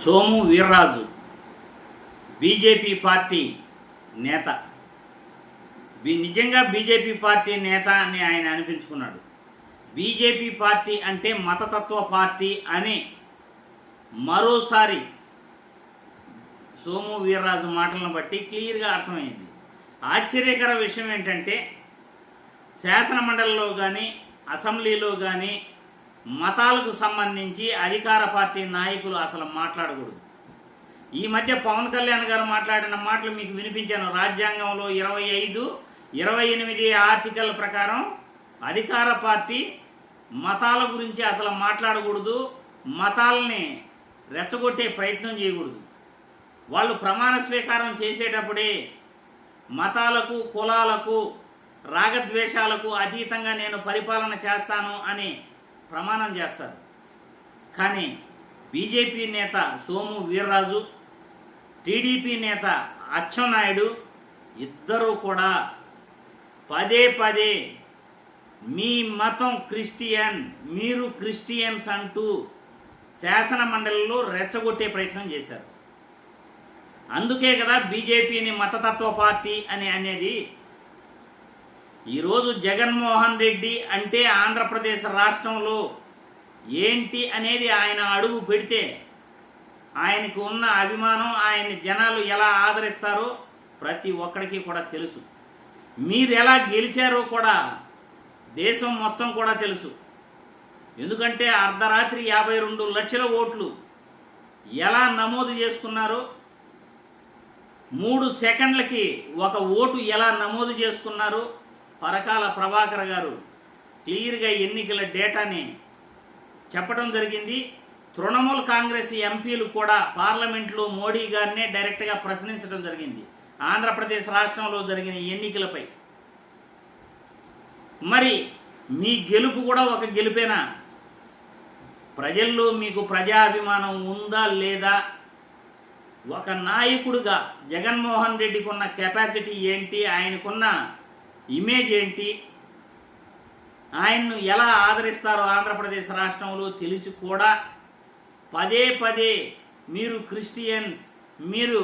Somu Veerraju BJP party నేత. నిజంగా BJP party నేత అని ఆయన అనిపించుకున్నాడు. బీజేపీ పార్టీ అంటే మతతత్వ పార్టీ అని మరోసారి సోము వీర్రాజు మాటలను బట్టి క్లియర్గా అర్థమైంది. ఆశ్చర్యకర విషయం ఏంటంటే శాసనమండలిలో కానీ అసెంబ్లీలో కానీ మతాలకు సంబంధించి అధికార పార్టీ నాయకులు అసలు మాట్లాడకూడదు. ఈ మధ్య పవన్ కళ్యాణ్ గారు మాట్లాడిన మాటలు మీకు వినిపించాను. రాజ్యాంగంలో 25, 28 ఆర్టికల్ ప్రకారం అధికార పార్టీ మతాల గురించి అసలు మాట్లాడకూడదు, మతాలని రెచ్చగొట్టే ప్రయత్నం చేయకూడదు. వాళ్ళు ప్రమాణ స్వీకారం చేసేటప్పుడే మతాలకు, కులాలకు, రాగద్వేషాలకు అతీతంగా నేను పరిపాలన చేస్తాను అని ప్రమాణం చేస్తారు. కానీ బీజేపీ నేత సోము వీర్రాజు, టీడీపీ నేత అచ్చెన్నాయుడు ఇద్దరూ కూడా పదే పదే మీ మతం క్రిస్టియన్, మీరు క్రిస్టియన్స్ అంటూ శాసన మండలిలో రెచ్చగొట్టే ప్రయత్నం చేశారు. అందుకే కదా బీజేపీని మతతత్వ పార్టీ అని అనేది. ఈరోజు జగన్మోహన్ రెడ్డి అంటే ఆంధ్రప్రదేశ్ రాష్ట్రంలో ఏంటి అనేది ఆయన అడుగు పెడితే ఆయనకు ఉన్న అభిమానం, ఆయన్ని జనాలు ఎలా ఆదరిస్తారో ప్రతి ఒక్కడికి కూడా తెలుసు. మీరు ఎలా గెలిచారో కూడా దేశం మొత్తం కూడా తెలుసు. ఎందుకంటే అర్ధరాత్రి 52 లక్షల ఓట్లు ఎలా నమోదు చేసుకున్నారో, 3 సెకండ్లకి ఒక ఓటు ఎలా నమోదు చేసుకున్నారో పరకాల ప్రభాకర్ గారు క్లియర్గా ఎన్నికల డేటాని చెప్పడం జరిగింది. తృణమూల్ కాంగ్రెస్ ఎంపీలు కూడా పార్లమెంట్లో మోడీ గారినే డైరెక్ట్గా ప్రశ్నించడం జరిగింది ఆంధ్రప్రదేశ్ రాష్ట్రంలో జరిగిన ఎన్నికలపై. మరి మీ గెలుపు కూడా ఒక గెలుపేనా? ప్రజల్లో మీకు ప్రజాభిమానం ఉందా లేదా? ఒక నాయకుడిగా జగన్మోహన్ రెడ్డికి ఉన్న కెపాసిటీ ఏంటి, ఆయనకున్న ఇమేజ్ ఏంటి, ఆయన్ను ఎలా ఆదరిస్తారో ఆంధ్రప్రదేశ్ రాష్ట్రంలో తెలిసి కూడా పదే పదే మీరు క్రిస్టియన్స్, మీరు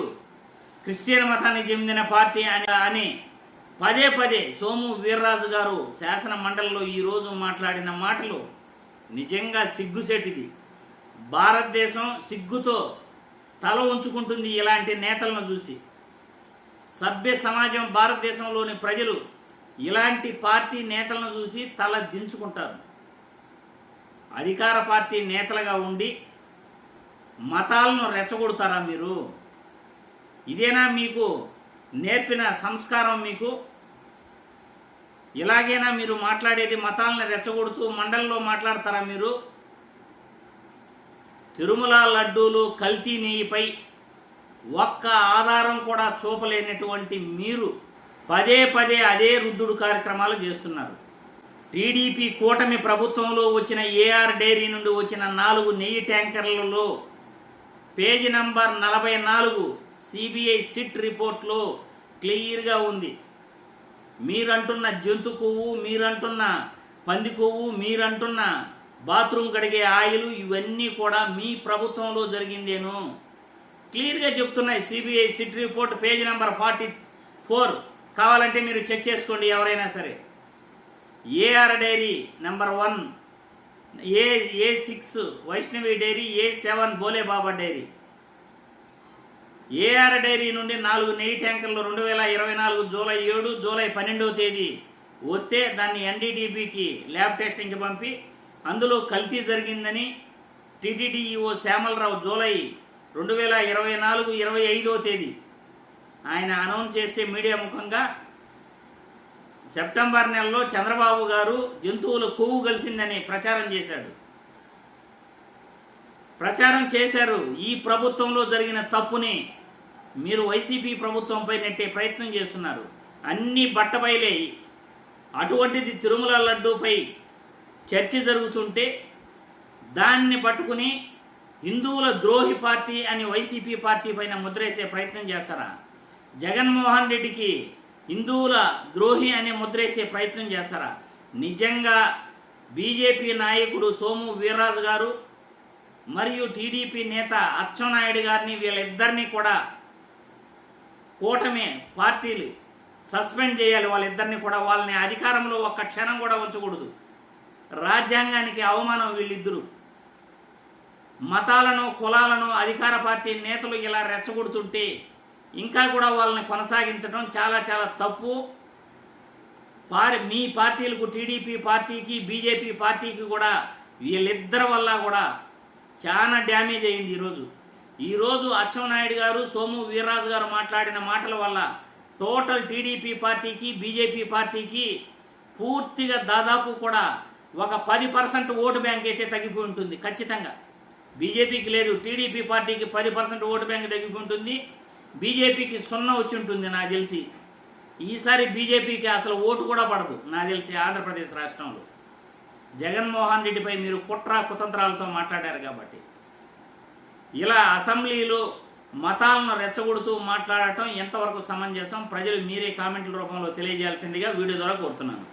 క్రిస్టియన్ మతానికి చెందిన పార్టీ అని పదే పదే సోము వీర్రాజు గారు శాసన మండలిలో ఈరోజు మాట్లాడిన మాటలు నిజంగా సిగ్గుసేటిది. భారతదేశం సిగ్గుతో తల ఉంచుకుంటుంది ఇలాంటి నేతలను చూసి. సభ్య సమాజం, భారతదేశంలోని ప్రజలు ఇలాంటి పార్టీ నేతలను చూసి తల దించుకుంటారు. అధికార పార్టీ నేతలుగా ఉండి మతాలను రెచ్చగొడతారా మీరు? ఇదేనా మీకు నేర్పిన సంస్కారం? మీకు ఇలాగైనా మీరు మాట్లాడేది? మతాలను రెచ్చగొడుతూ మండలిలో మాట్లాడతారా మీరు? తిరుమల లడ్డూలు కల్తీ నెయ్యిపై ఒక్క ఆధారం కూడా చూపలేనటువంటి మీరు పదే పదే అదే రుద్దుడు కార్యక్రమాలు చేస్తున్నారు. టీడీపీ కూటమి ప్రభుత్వంలో వచ్చిన ఏఆర్ డైరీ నుండి వచ్చిన 4 నెయ్యి ట్యాంకర్లలో పేజీ నంబర్ 44 సిబిఐ సిట్ రిపోర్ట్లో క్లియర్గా ఉంది. మీరంటున్న జంతు కొవ్వు, మీరంటున్న పంది కొవ్వు, మీరంటున్న బాత్రూమ్ కడిగే ఆయిల్, ఇవన్నీ కూడా మీ ప్రభుత్వంలో జరిగిందేను క్లియర్గా చెప్తున్నాయి. CBI SIT report page number 44 కావాలంటే మీరు చెక్ చేసుకోండి ఎవరైనా సరే. AR diary number 1, A6 Vaishnavi diary, A7 Bhole Baba diary. AR diary నుండి 4 నెయ్యి ట్యాంకర్లు 2024 జూలై 7, జూలై 12వ తేదీ వస్తే దాన్ని ఎన్డీడీబీకి ల్యాబ్ టెస్టింగ్కి పంపి అందులో కల్తీ జరిగిందని టీటీడీఈఓ శ్యామలరావు జూలై 2024 25వ తేదీ ఆయన అనౌన్స్ చేస్తే మీడియా ముఖంగా సెప్టెంబర్ నెలలో చంద్రబాబు గారు జంతువుల కొవ్వు కలిసిందని ప్రచారం చేశారు. ఈ ప్రభుత్వంలో జరిగిన తప్పుని మీరు వైసీపీ ప్రభుత్వంపై నెట్టే ప్రయత్నం చేస్తున్నారు. అన్నీ బట్టబయలే. అటువంటిది తిరుమల లడ్డూపై చర్చ జరుగుతుంటే దాన్ని పట్టుకుని హిందువుల ద్రోహి పార్టీ అని వైసీపీ పార్టీ పైన ముద్రేసే ప్రయత్నం చేస్తారా? జగన్మోహన్ రెడ్డికి హిందువుల ద్రోహి అనే ముద్రేసే ప్రయత్నం చేస్తారా? నిజంగా బీజేపీ నాయకుడు సోము వీర్రాజు గారు మరియు టీడీపీ నేత అచ్చెన్నాయుడు గారిని వీళ్ళిద్దరినీ కూడా కూటమి పార్టీలు సస్పెండ్ చేయాలి. వాళ్ళిద్దరిని కూడా, వాళ్ళని అధికారంలో ఒక్క క్షణం కూడా ఉంచకూడదు. రాజ్యాంగానికి అవమానం వీళ్ళిద్దరూ. మతాలను కులాలను అధికార పార్టీ నేతలు ఇలా రెచ్చగొడుతుంటే ఇంకా కూడా వాళ్ళని కొనసాగించడం చాలా చాలా తప్పు. మీ పార్టీలకు, టీడీపీ పార్టీకి, బీజేపీ పార్టీకి కూడా వీళ్ళిద్దరి వల్ల కూడా చాలా డ్యామేజ్ అయింది. ఈరోజు అచ్చెన్నాయుడు గారు, సోము వీర్రాజు గారు మాట్లాడిన మాటల వల్ల టోటల్ టీడీపీ పార్టీకి, బీజేపీ పార్టీకి పూర్తిగా దాదాపు కూడా ఒక 10% ఓటు బ్యాంక్ అయితే తగ్గిపోయి ఉంటుంది ఖచ్చితంగా. బీజేపీకి లేదు, టీడీపీ పార్టీకి 10% ఓటు బ్యాంక్ తగ్గిపోయి ఉంటుంది. బీజేపీకి 0 వచ్చి ఉంటుంది నాకు తెలిసి. ఈసారి బీజేపీకి అసలు ఓటు కూడా పడదు నాకు తెలిసి ఆంధ్రప్రదేశ్ రాష్ట్రంలో. జగన్మోహన్ రెడ్డిపై మీరు కుట్ర కుతంత్రాలతో మాట్లాడారు కాబట్టి. ఇలా అసెంబ్లీలో మతాలను రెచ్చగొడుతూ మాట్లాడటం ఎంతవరకు సమంజసం? ప్రజలు మీరే కామెంట్ల రూపంలో తెలియజేయాల్సిందిగా వీడియో ద్వారా కోరుతున్నాను.